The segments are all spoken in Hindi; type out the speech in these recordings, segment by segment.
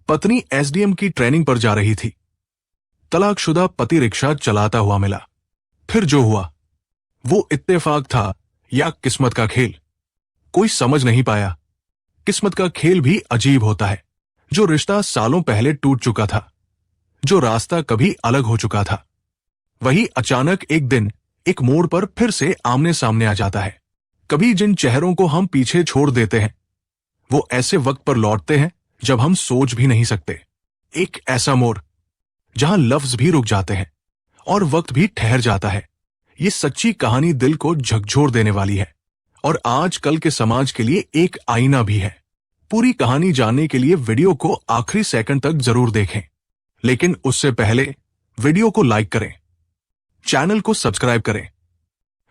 पत्नी एसडीएम की ट्रेनिंग पर जा रही थी। तलाकशुदा पति रिक्शा चलाता हुआ मिला। फिर जो हुआ वो इत्तेफाक था या किस्मत का खेल, कोई समझ नहीं पाया। किस्मत का खेल भी अजीब होता है। जो रिश्ता सालों पहले टूट चुका था, जो रास्ता कभी अलग हो चुका था, वही अचानक एक दिन एक मोड़ पर फिर से आमने सामने आ जाता है। कभी जिन चेहरों को हम पीछे छोड़ देते हैं, वो ऐसे वक्त पर लौटते हैं जब हम सोच भी नहीं सकते। एक ऐसा मोड़ जहां लफ्ज भी रुक जाते हैं और वक्त भी ठहर जाता है। ये सच्ची कहानी दिल को झकझोर देने वाली है और आज कल के समाज के लिए एक आईना भी है। पूरी कहानी जानने के लिए वीडियो को आखिरी सेकंड तक जरूर देखें, लेकिन उससे पहले वीडियो को लाइक करें, चैनल को सब्सक्राइब करें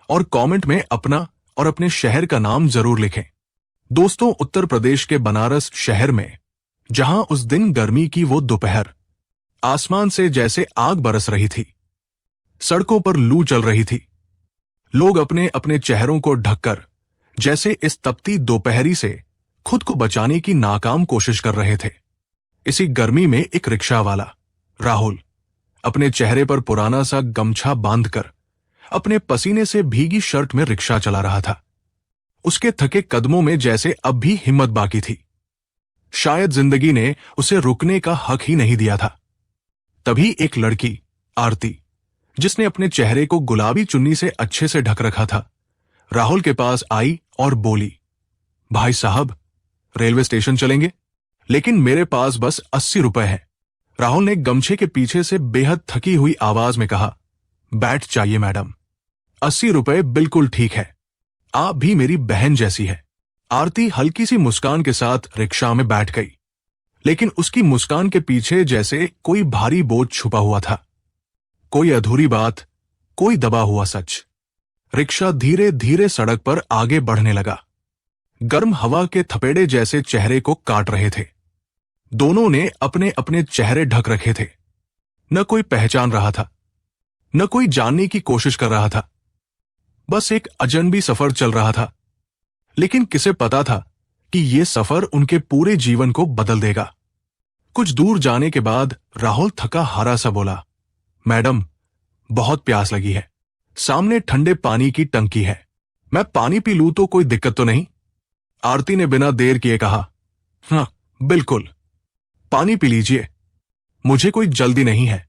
और कमेंट में अपना और अपने शहर का नाम जरूर लिखें। दोस्तों, उत्तर प्रदेश के बनारस शहर में जहां उस दिन गर्मी की वो दोपहर आसमान से जैसे आग बरस रही थी, सड़कों पर लू चल रही थी, लोग अपने अपने चेहरों को ढककर जैसे इस तपती दोपहरी से खुद को बचाने की नाकाम कोशिश कर रहे थे। इसी गर्मी में एक रिक्शा वाला राहुल अपने चेहरे पर पुराना सा गमछा बांधकर अपने पसीने से भीगी शर्ट में रिक्शा चला रहा था। उसके थके कदमों में जैसे अब भी हिम्मत बाकी थी। शायद जिंदगी ने उसे रुकने का हक ही नहीं दिया था। तभी एक लड़की आरती, जिसने अपने चेहरे को गुलाबी चुन्नी से अच्छे से ढक रखा था, राहुल के पास आई और बोली, भाई साहब, रेलवे स्टेशन चलेंगे? लेकिन मेरे पास बस 80 रुपए हैं। राहुल ने गमछे के पीछे से बेहद थकी हुई आवाज में कहा, बैठ जाइए मैडम, 80 रुपए बिल्कुल ठीक है, आप भी मेरी बहन जैसी है। आरती हल्की सी मुस्कान के साथ रिक्शा में बैठ गई, लेकिन उसकी मुस्कान के पीछे जैसे कोई भारी बोझ छुपा हुआ था, कोई अधूरी बात, कोई दबा हुआ सच। रिक्शा धीरे धीरे सड़क पर आगे बढ़ने लगा। गर्म हवा के थपेड़े जैसे चेहरे को काट रहे थे। दोनों ने अपने अपने चेहरे ढक रखे थे। न कोई पहचान रहा था, न कोई जानने की कोशिश कर रहा था। बस एक अजनबी सफर चल रहा था। लेकिन किसे पता था कि यह सफर उनके पूरे जीवन को बदल देगा। कुछ दूर जाने के बाद राहुल थका हारा सा बोला, मैडम, बहुत प्यास लगी है, सामने ठंडे पानी की टंकी है, मैं पानी पी लूं तो कोई दिक्कत तो नहीं? आरती ने बिना देर किए कहा, हाँ बिल्कुल, पानी पी लीजिए, मुझे कोई जल्दी नहीं है,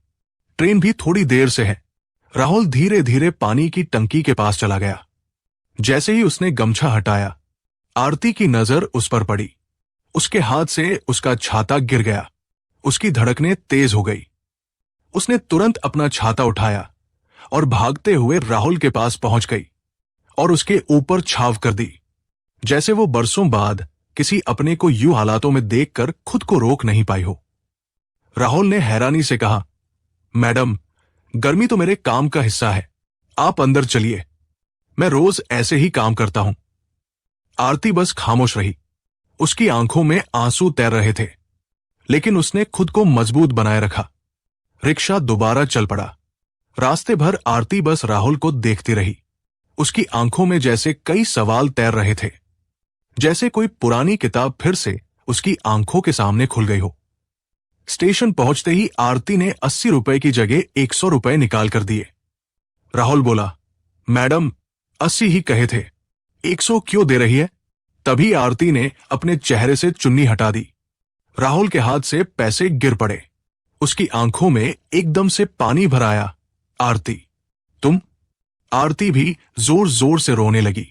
ट्रेन भी थोड़ी देर से है। राहुल धीरे धीरे पानी की टंकी के पास चला गया। जैसे ही उसने गमछा हटाया, आरती की नजर उस पर पड़ी। उसके हाथ से उसका छाता गिर गया। उसकी धड़कनें तेज हो गई। उसने तुरंत अपना छाता उठाया और भागते हुए राहुल के पास पहुंच गई और उसके ऊपर छाव कर दी, जैसे वो बरसों बाद किसी अपने को यूं हालातों में देखकर खुद को रोक नहीं पाई हो। राहुल ने हैरानी से कहा, मैडम, गर्मी तो मेरे काम का हिस्सा है, आप अंदर चलिए, मैं रोज ऐसे ही काम करता हूं। आरती बस खामोश रही। उसकी आंखों में आंसू तैर रहे थे, लेकिन उसने खुद को मजबूत बनाए रखा। रिक्शा दोबारा चल पड़ा। रास्ते भर आरती बस राहुल को देखती रही। उसकी आंखों में जैसे कई सवाल तैर रहे थे, जैसे कोई पुरानी किताब फिर से उसकी आंखों के सामने खुल गई हो। स्टेशन पहुंचते ही आरती ने 80 रुपए की जगह 100 रुपए निकाल कर दिए। राहुल बोला, मैडम, 80 ही कहे थे, 100 क्यों दे रही है? तभी आरती ने अपने चेहरे से चुन्नी हटा दी। राहुल के हाथ से पैसे गिर पड़े। उसकी आंखों में एकदम से पानी भर आया। आरती, तुम? आरती भी जोर जोर से रोने लगी।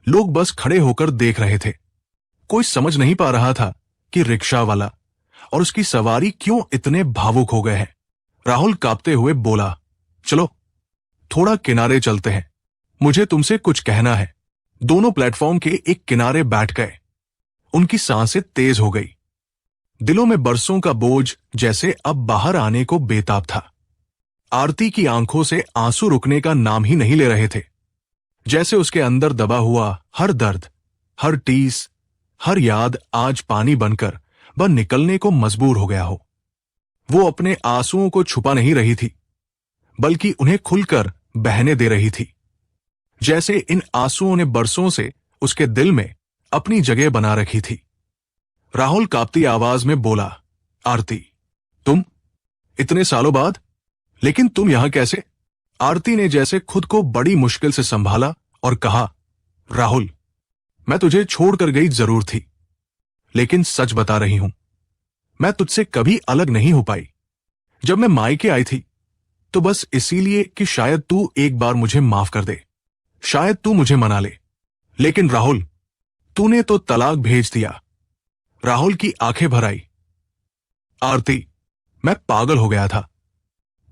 लोग बस खड़े होकर देख रहे थे। कोई समझ नहीं पा रहा था कि रिक्शा वाला और उसकी सवारी क्यों इतने भावुक हो गए हैं। राहुल कांपते हुए बोला, चलो थोड़ा किनारे चलते हैं, मुझे तुमसे कुछ कहना है। दोनों प्लेटफॉर्म के एक किनारे बैठ गए। उनकी सांसें तेज हो गई। दिलों में बरसों का बोझ जैसे अब बाहर आने को बेताब था। आरती की आंखों से आंसू रुकने का नाम ही नहीं ले रहे थे, जैसे उसके अंदर दबा हुआ हर दर्द, हर टीस, हर याद आज पानी बनकर वह निकलने को मजबूर हो गया हो। वो अपने आंसुओं को छुपा नहीं रही थी, बल्कि उन्हें खुलकर बहने दे रही थी, जैसे इन आंसुओं ने बरसों से उसके दिल में अपनी जगह बना रखी थी। राहुल कांपती आवाज में बोला, आरती, तुम इतने सालों बाद? लेकिन तुम यहां कैसे? आरती ने जैसे खुद को बड़ी मुश्किल से संभाला और कहा, राहुल, मैं तुझे छोड़कर गई जरूर थी, लेकिन सच बता रही हूं, मैं तुझसे कभी अलग नहीं हो पाई। जब मैं मायके आई थी तो बस इसीलिए कि शायद तू एक बार मुझे माफ कर दे, शायद तू मुझे मना ले। लेकिन राहुल, तूने तो तलाक भेज दिया। राहुल की आंखें भर आई। आरती, मैं पागल हो गया था।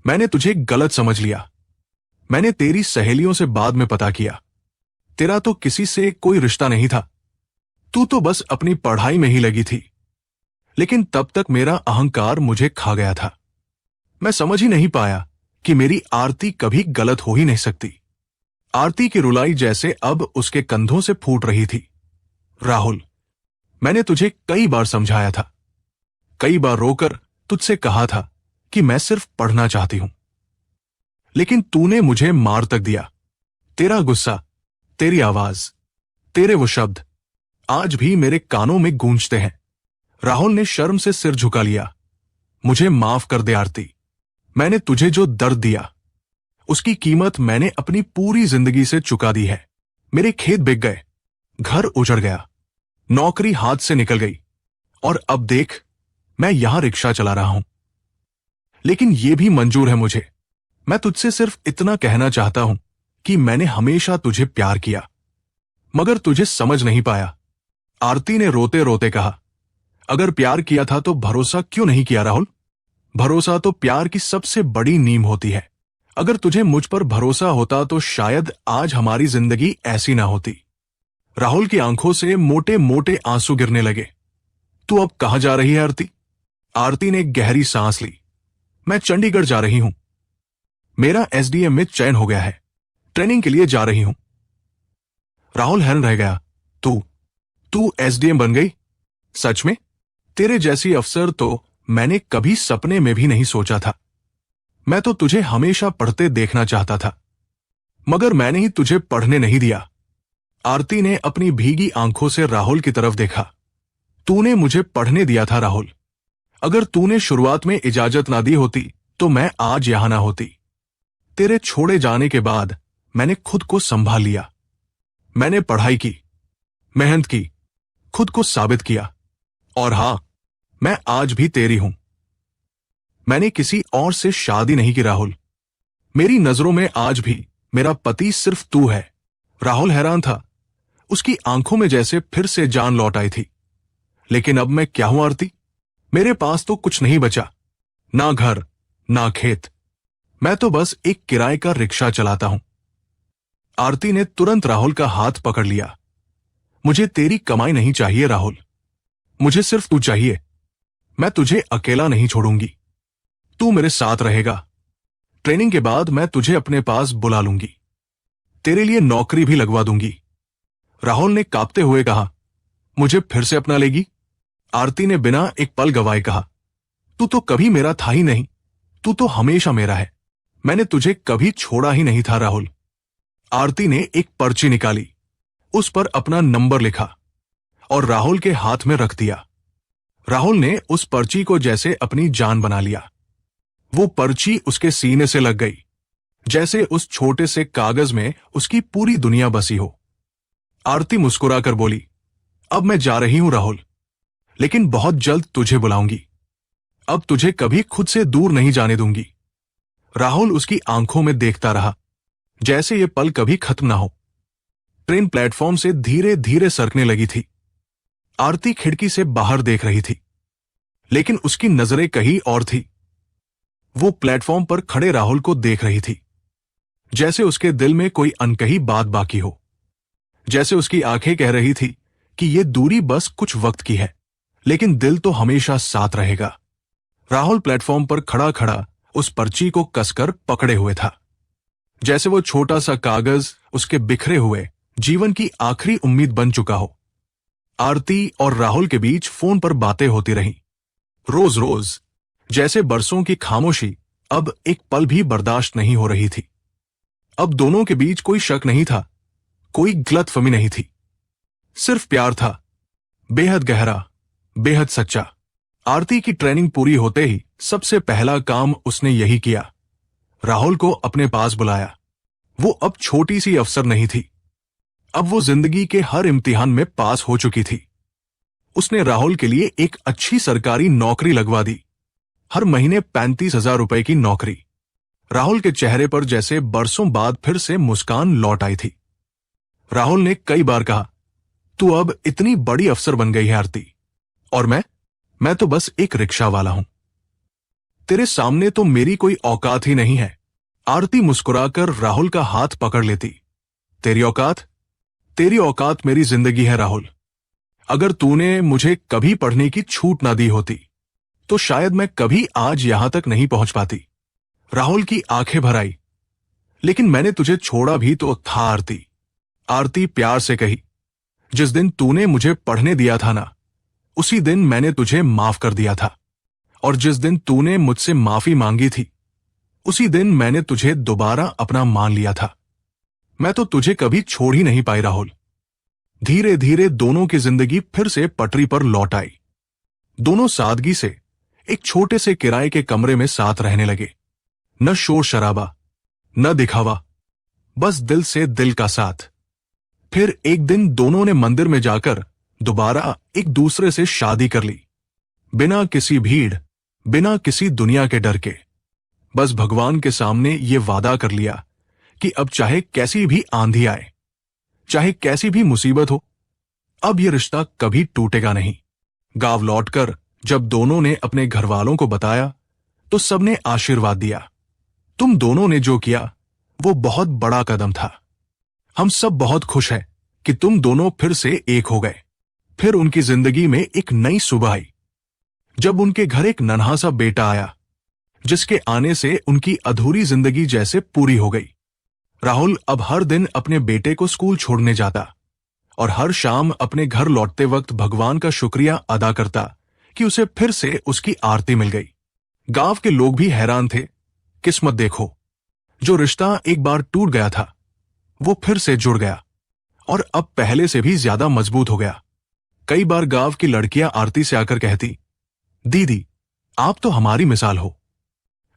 मैंने तुझे गलत समझ लिया। मैंने तेरी सहेलियों से बाद में पता किया, तेरा तो किसी से कोई रिश्ता नहीं था। तू तो बस अपनी पढ़ाई में ही लगी थी। लेकिन तब तक मेरा अहंकार मुझे खा गया था। मैं समझ ही नहीं पाया कि मेरी आरती कभी गलत हो ही नहीं सकती। आरती की रुलाई जैसे अब उसके कंधों से फूट रही थी। राहुल, मैंने तुझे कई बार समझाया था, कई बार रोकर तुझसे कहा था कि मैं सिर्फ पढ़ना चाहती हूं, लेकिन तूने मुझे मार तक दिया। तेरा गुस्सा, तेरी आवाज, तेरे वो शब्द आज भी मेरे कानों में गूंजते हैं। राहुल ने शर्म से सिर झुका लिया। मुझे माफ कर दे आरती। मैंने तुझे जो दर्द दिया, उसकी कीमत मैंने अपनी पूरी जिंदगी से चुका दी है। मेरे खेत बिक गए, घर उजड़ गया, नौकरी हाथ से निकल गई, और अब देख, मैं यहां रिक्शा चला रहा हूं। लेकिन यह भी मंजूर है मुझे। मैं तुझसे सिर्फ इतना कहना चाहता हूं कि मैंने हमेशा तुझे प्यार किया, मगर तुझे समझ नहीं पाया। आरती ने रोते रोते कहा, अगर प्यार किया था तो भरोसा क्यों नहीं किया राहुल? भरोसा तो प्यार की सबसे बड़ी नींव होती है। अगर तुझे मुझ पर भरोसा होता तो शायद आज हमारी जिंदगी ऐसी ना होती। राहुल की आंखों से मोटे मोटे आंसू गिरने लगे। तू अब कहां जा रही है आरती? आरती ने गहरी सांस ली। मैं चंडीगढ़ जा रही हूं। मेरा एसडीएम में चयन हो गया है। ट्रेनिंग के लिए जा रही हूं। राहुल हैरान रह गया। तू तू एसडीएम बन गई? सच में? तेरे जैसी अफसर तो मैंने कभी सपने में भी नहीं सोचा था। मैं तो तुझे हमेशा पढ़ते देखना चाहता था, मगर मैंने ही तुझे पढ़ने नहीं दिया। आरती ने अपनी भीगी आंखों से राहुल की तरफ देखा। तूने मुझे पढ़ने दिया था राहुल। अगर तूने शुरुआत में इजाजत ना दी होती तो मैं आज यहां ना होती। तेरे छोड़े जाने के बाद मैंने खुद को संभाल लिया। मैंने पढ़ाई की, मेहनत की, खुद को साबित किया, और हां, मैं आज भी तेरी हूं। मैंने किसी और से शादी नहीं की राहुल। मेरी नजरों में आज भी मेरा पति सिर्फ तू है। राहुल हैरान था। उसकी आंखों में जैसे फिर से जान लौट आई थी। लेकिन अब मैं क्या हूं आरती? मेरे पास तो कुछ नहीं बचा, ना घर, ना खेत। मैं तो बस एक किराए का रिक्शा चलाता हूं। आरती ने तुरंत राहुल का हाथ पकड़ लिया। मुझे तेरी कमाई नहीं चाहिए राहुल, मुझे सिर्फ तू चाहिए। मैं तुझे अकेला नहीं छोड़ूंगी। तू मेरे साथ रहेगा। ट्रेनिंग के बाद मैं तुझे अपने पास बुला लूंगी। तेरे लिए नौकरी भी लगवा दूंगी। राहुल ने कांपते हुए कहा, मुझे फिर से अपना लेगी? आरती ने बिना एक पल गवाए कहा, तू तो कभी मेरा था ही नहीं। तू तो हमेशा मेरा है। मैंने तुझे कभी छोड़ा ही नहीं था राहुल। आरती ने एक पर्ची निकाली, उस पर अपना नंबर लिखा और राहुल के हाथ में रख दिया। राहुल ने उस पर्ची को जैसे अपनी जान बना लिया। वो पर्ची उसके सीने से लग गई, जैसे उस छोटे से कागज में उसकी पूरी दुनिया बसी हो। आरती मुस्कुराकर बोली, अब मैं जा रही हूं राहुल, लेकिन बहुत जल्द तुझे बुलाऊंगी। अब तुझे कभी खुद से दूर नहीं जाने दूंगी। राहुल उसकी आंखों में देखता रहा, जैसे ये पल कभी खत्म ना हो। ट्रेन प्लेटफॉर्म से धीरे धीरे सरकने लगी थी। आरती खिड़की से बाहर देख रही थी, लेकिन उसकी नजरें कहीं और थी। वो प्लेटफॉर्म पर खड़े राहुल को देख रही थी, जैसे उसके दिल में कोई अनकही बात बाकी हो। जैसे उसकी आंखें कह रही थी कि ये दूरी बस कुछ वक्त की है, लेकिन दिल तो हमेशा साथ रहेगा। राहुल प्लेटफॉर्म पर खड़ा खड़ा उस पर्ची को कसकर पकड़े हुए था, जैसे वो छोटा सा कागज उसके बिखरे हुए जीवन की आखिरी उम्मीद बन चुका हो। आरती और राहुल के बीच फोन पर बातें होती रहीं, रोज रोज, जैसे बरसों की खामोशी अब एक पल भी बर्दाश्त नहीं हो रही थी। अब दोनों के बीच कोई शक नहीं था, कोई गलतफहमी नहीं थी। सिर्फ प्यार था, बेहद गहरा, बेहद सच्चा। आरती की ट्रेनिंग पूरी होते ही सबसे पहला काम उसने यही किया। राहुल को अपने पास बुलाया। वो अब छोटी सी अफसर नहीं थी, अब वो जिंदगी के हर इम्तिहान में पास हो चुकी थी। उसने राहुल के लिए एक अच्छी सरकारी नौकरी लगवा दी, हर महीने 35,000 रुपए की नौकरी। राहुल के चेहरे पर जैसे बरसों बाद फिर से मुस्कान लौट आई थी। राहुल ने कई बार कहा, तू अब इतनी बड़ी अफसर बन गई है आरती, और मैं तो बस एक रिक्शा वाला हूं। तेरे सामने तो मेरी कोई औकात ही नहीं है। आरती मुस्कुराकर राहुल का हाथ पकड़ लेती। तेरी औकात मेरी जिंदगी है राहुल। अगर तूने मुझे कभी पढ़ने की छूट ना दी होती तो शायद मैं कभी आज यहां तक नहीं पहुंच पाती। राहुल की आंखें भर आई। लेकिन मैंने तुझे छोड़ा भी तो था आरती। आरती प्यार से कही, जिस दिन तूने मुझे पढ़ने दिया था ना, उसी दिन मैंने तुझे माफ कर दिया था। और जिस दिन तूने मुझसे माफी मांगी थी, उसी दिन मैंने तुझे दोबारा अपना मान लिया था। मैं तो तुझे कभी छोड़ ही नहीं पाई राहुल। धीरे धीरे दोनों की जिंदगी फिर से पटरी पर लौट आई। दोनों सादगी से एक छोटे से किराए के कमरे में साथ रहने लगे। न शोर शराबा, न दिखावा, बस दिल से दिल का साथ। फिर एक दिन दोनों ने मंदिर में जाकर दोबारा एक दूसरे से शादी कर ली, बिना किसी भीड़, बिना किसी दुनिया के डर के। बस भगवान के सामने ये वादा कर लिया कि अब चाहे कैसी भी आंधी आए, चाहे कैसी भी मुसीबत हो, अब ये रिश्ता कभी टूटेगा नहीं। गांव लौटकर जब दोनों ने अपने घर वालों को बताया तो सबने आशीर्वाद दिया। तुम दोनों ने जो किया वो बहुत बड़ा कदम था। हम सब बहुत खुश हैं कि तुम दोनों फिर से एक हो गए। फिर उनकी जिंदगी में एक नई सुबह आई, जब उनके घर एक नन्हा सा बेटा आया, जिसके आने से उनकी अधूरी जिंदगी जैसे पूरी हो गई। राहुल अब हर दिन अपने बेटे को स्कूल छोड़ने जाता और हर शाम अपने घर लौटते वक्त भगवान का शुक्रिया अदा करता कि उसे फिर से उसकी आरती मिल गई। गांव के लोग भी हैरान थे। किस्मत देखो, जो रिश्ता एक बार टूट गया था वो फिर से जुड़ गया और अब पहले से भी ज्यादा मजबूत हो गया। कई बार गांव की लड़कियां आरती से आकर कहती, दीदी आप तो हमारी मिसाल हो,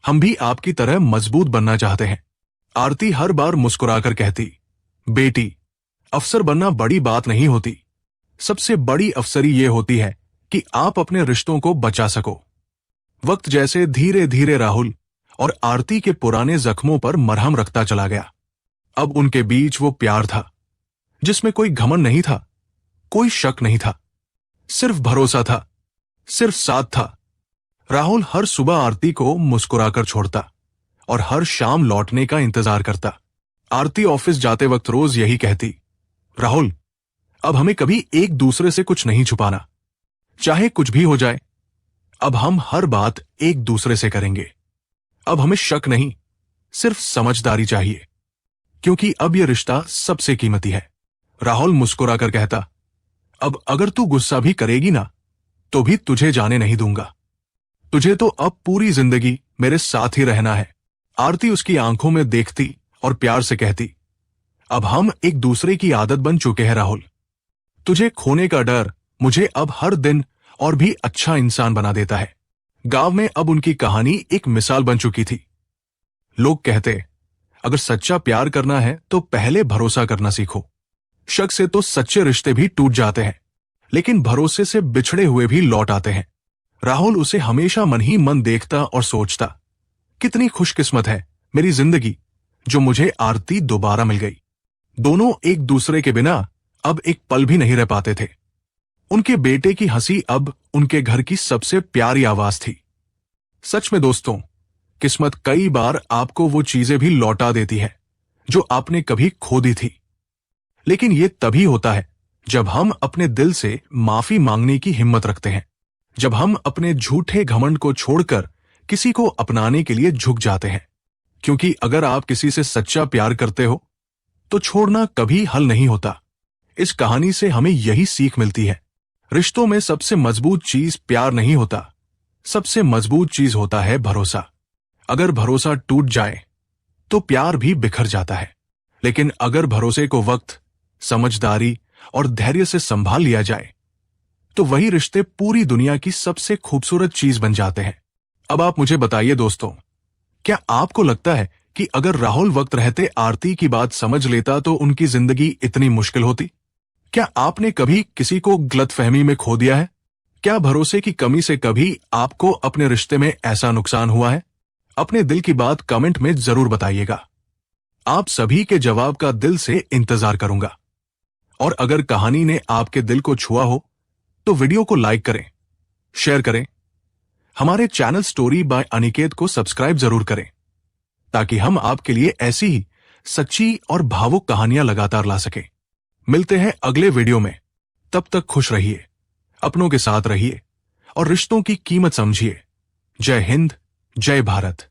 हम भी आपकी तरह मजबूत बनना चाहते हैं। आरती हर बार मुस्कुराकर कहती, बेटी अफसर बनना बड़ी बात नहीं होती, सबसे बड़ी अफसरी ये होती है कि आप अपने रिश्तों को बचा सको। वक्त जैसे धीरे धीरे राहुल और आरती के पुराने जख्मों पर मरहम रखता चला गया। अब उनके बीच वो प्यार था जिसमें कोई घमंड नहीं था, कोई शक नहीं था, सिर्फ भरोसा था, सिर्फ साथ था। राहुल हर सुबह आरती को मुस्कुराकर छोड़ता और हर शाम लौटने का इंतजार करता। आरती ऑफिस जाते वक्त रोज यही कहती, राहुल अब हमें कभी एक दूसरे से कुछ नहीं छुपाना, चाहे कुछ भी हो जाए, अब हम हर बात एक दूसरे से करेंगे। अब हमें शक नहीं, सिर्फ समझदारी चाहिए, क्योंकि अब यह रिश्ता सबसे कीमती है। राहुल मुस्कुराकर कहता, अब अगर तू गुस्सा भी करेगी ना तो भी तुझे जाने नहीं दूंगा, तुझे तो अब पूरी जिंदगी मेरे साथ ही रहना है। आरती उसकी आंखों में देखती और प्यार से कहती, अब हम एक दूसरे की आदत बन चुके हैं राहुल। तुझे खोने का डर मुझे अब हर दिन और भी अच्छा इंसान बना देता है। गांव में अब उनकी कहानी एक मिसाल बन चुकी थी। लोग कहते, अगर सच्चा प्यार करना है तो पहले भरोसा करना सीखो। शक से तो सच्चे रिश्ते भी टूट जाते हैं, लेकिन भरोसे से बिछड़े हुए भी लौट आते हैं। राहुल उसे हमेशा मन ही मन देखता और सोचता, कितनी खुशकिस्मत है मेरी जिंदगी जो मुझे आरती दोबारा मिल गई। दोनों एक दूसरे के बिना अब एक पल भी नहीं रह पाते थे। उनके बेटे की हंसी अब उनके घर की सबसे प्यारी आवाज थी। सच में दोस्तों, किस्मत कई बार आपको वो चीजें भी लौटा देती है जो आपने कभी खो दी थी। लेकिन ये तभी होता है जब हम अपने दिल से माफी मांगने की हिम्मत रखते हैं, जब हम अपने झूठे घमंड को छोड़कर किसी को अपनाने के लिए झुक जाते हैं। क्योंकि अगर आप किसी से सच्चा प्यार करते हो तो छोड़ना कभी हल नहीं होता। इस कहानी से हमें यही सीख मिलती है, रिश्तों में सबसे मजबूत चीज प्यार नहीं होता, सबसे मजबूत चीज होता है भरोसा। अगर भरोसा टूट जाए तो प्यार भी बिखर जाता है, लेकिन अगर भरोसे को वक्त, समझदारी और धैर्य से संभाल लिया जाए तो वही रिश्ते पूरी दुनिया की सबसे खूबसूरत चीज बन जाते हैं। अब आप मुझे बताइए दोस्तों, क्या आपको लगता है कि अगर राहुल वक्त रहते आरती की बात समझ लेता तो उनकी जिंदगी इतनी मुश्किल होती? क्या आपने कभी किसी को गलतफहमी में खो दिया है? क्या भरोसे की कमी से कभी आपको अपने रिश्ते में ऐसा नुकसान हुआ है? अपने दिल की बात कमेंट में जरूर बताइएगा। आप सभी के जवाब का दिल से इंतजार करूंगा। और अगर कहानी ने आपके दिल को छुआ हो तो वीडियो को लाइक करें, शेयर करें, हमारे चैनल स्टोरी बाय अनिकेत को सब्सक्राइब जरूर करें, ताकि हम आपके लिए ऐसी ही सच्ची और भावुक कहानियां लगातार ला सकें। मिलते हैं अगले वीडियो में। तब तक खुश रहिए, अपनों के साथ रहिए और रिश्तों की कीमत समझिए। जय हिंद, जय भारत।